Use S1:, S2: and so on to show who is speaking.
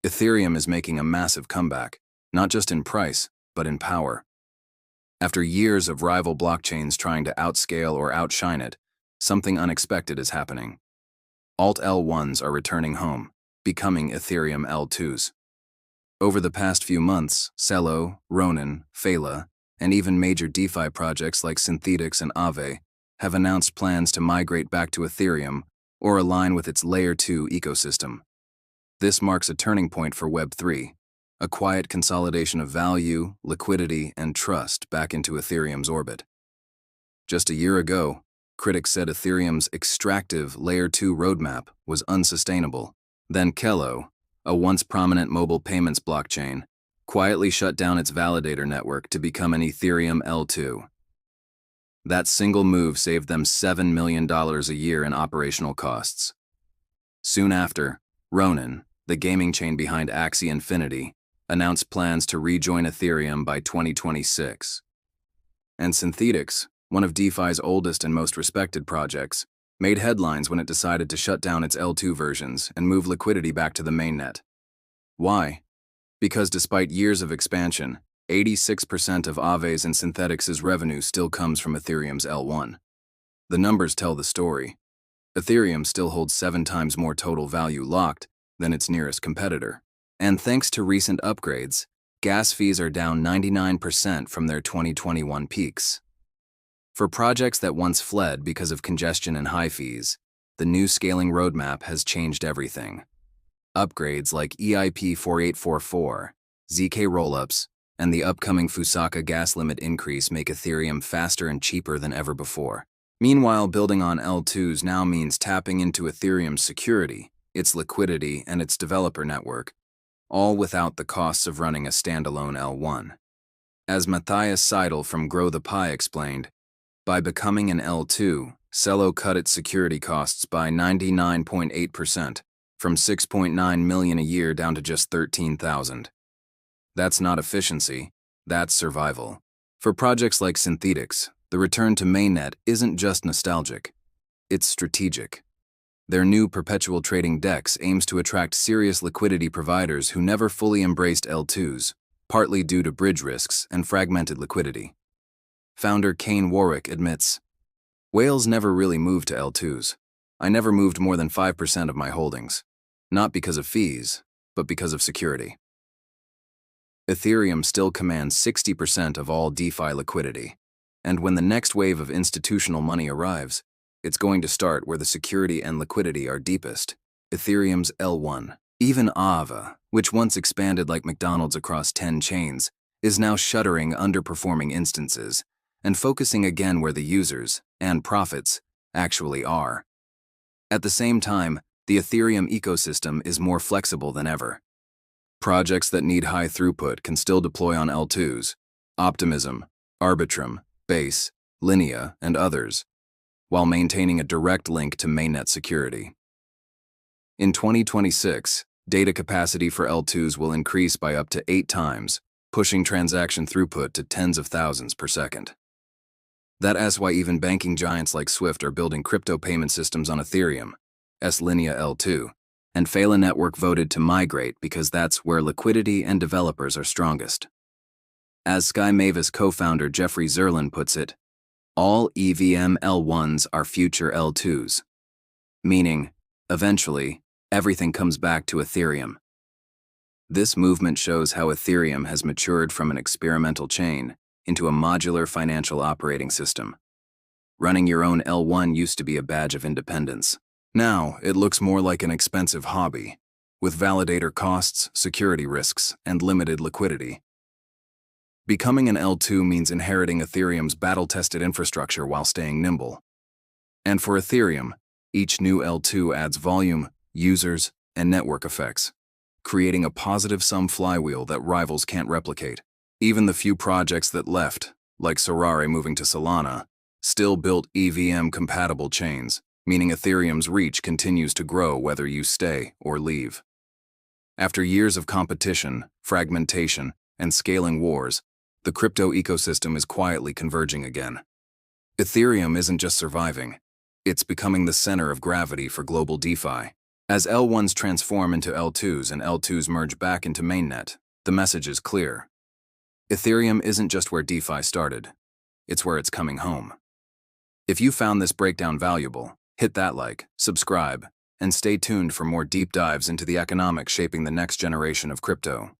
S1: Ethereum is making a massive comeback, not just in price, but in power. After years of rival blockchains trying to outscale or outshine it, something unexpected is happening. Alt L1s are returning home, becoming Ethereum L2s. Over the past few months, Celo, Ronin, Celo, and even major DeFi projects like Synthetix and Aave have announced plans to migrate back to Ethereum or align with its Layer 2 ecosystem. This marks a turning point for Web3, a quiet consolidation of value, liquidity, and trust back into Ethereum's orbit. Just a year ago, critics said Ethereum's extractive Layer 2 roadmap was unsustainable. Then Celo, a once prominent mobile payments blockchain, quietly shut down its validator network to become an Ethereum L2. That single move saved them $7 million a year in operational costs. Soon after, Ronin, the gaming chain behind Axie Infinity, announced plans to rejoin Ethereum by 2026. And Synthetix, one of DeFi's oldest and most respected projects, made headlines when it decided to shut down its L2 versions and move liquidity back to the mainnet. Why? Because despite years of expansion, 86% of Aave's and Synthetix's revenue still comes from Ethereum's L1. The numbers tell the story. Ethereum still holds 7 times more total value locked than its nearest competitor. And thanks to recent upgrades, gas fees are down 99% from their 2021 peaks. For projects that once fled because of congestion and high fees, the new scaling roadmap has changed everything. Upgrades like EIP 4844, ZK rollups, and the upcoming Fusaka gas limit increase make Ethereum faster and cheaper than ever before. Meanwhile, building on L2s now means tapping into Ethereum's security, its liquidity, and its developer network, all without the costs of running a standalone L1. As Matthias Seidel from Grow the Pie explained, by becoming an L2, Celo cut its security costs by 99.8%, from $6.9 million a year down to just $13,000. That's not efficiency, that's survival. For projects like Synthetix, the return to mainnet isn't just nostalgic, it's strategic. Their new perpetual trading DEX aims to attract serious liquidity providers who never fully embraced L2s, partly due to bridge risks and fragmented liquidity. Founder Kane Warwick admits, "Whales never really moved to L2s. I never moved more than 5% of my holdings, not because of fees, but because of security." Ethereum still commands 60% of all DeFi liquidity, and when the next wave of institutional money arrives, it's going to start where the security and liquidity are deepest, Ethereum's L1. Even Aave, which once expanded like McDonald's across 10 chains, is now shuttering underperforming instances and focusing again where the users, and profits, actually are. At the same time, the Ethereum ecosystem is more flexible than ever. Projects that need high throughput can still deploy on L2s, Optimism, Arbitrum, Base, Linea, and others, while maintaining a direct link to mainnet security. In 2026, data capacity for L2s will increase by up to 8 times, pushing transaction throughput to tens of thousands per second. That's why even banking giants like Swift are building crypto payment systems on Ethereum, Linea L2, and Phala Network voted to migrate because that's where liquidity and developers are strongest. As Sky Mavis co-founder Jeffrey Zerlin puts it, all EVM L1s are future L2s, meaning, eventually, everything comes back to Ethereum. This movement shows how Ethereum has matured from an experimental chain into a modular financial operating system. Running your own L1 used to be a badge of independence. Now, it looks more like an expensive hobby, with validator costs, security risks, and limited liquidity. Becoming an L2 means inheriting Ethereum's battle-tested infrastructure while staying nimble. And for Ethereum, each new L2 adds volume, users, and network effects, creating a positive-sum flywheel that rivals can't replicate. Even the few projects that left, like Sorare moving to Solana, still built EVM-compatible chains, meaning Ethereum's reach continues to grow whether you stay or leave. After years of competition, fragmentation, and scaling wars, the crypto ecosystem is quietly converging again. Ethereum isn't just surviving, it's becoming the center of gravity for global DeFi. As L1s transform into L2s and L2s merge back into mainnet, the message is clear. Ethereum isn't just where DeFi started, it's where it's coming home. If you found this breakdown valuable, hit that like, subscribe, and stay tuned for more deep dives into the economics shaping the next generation of crypto.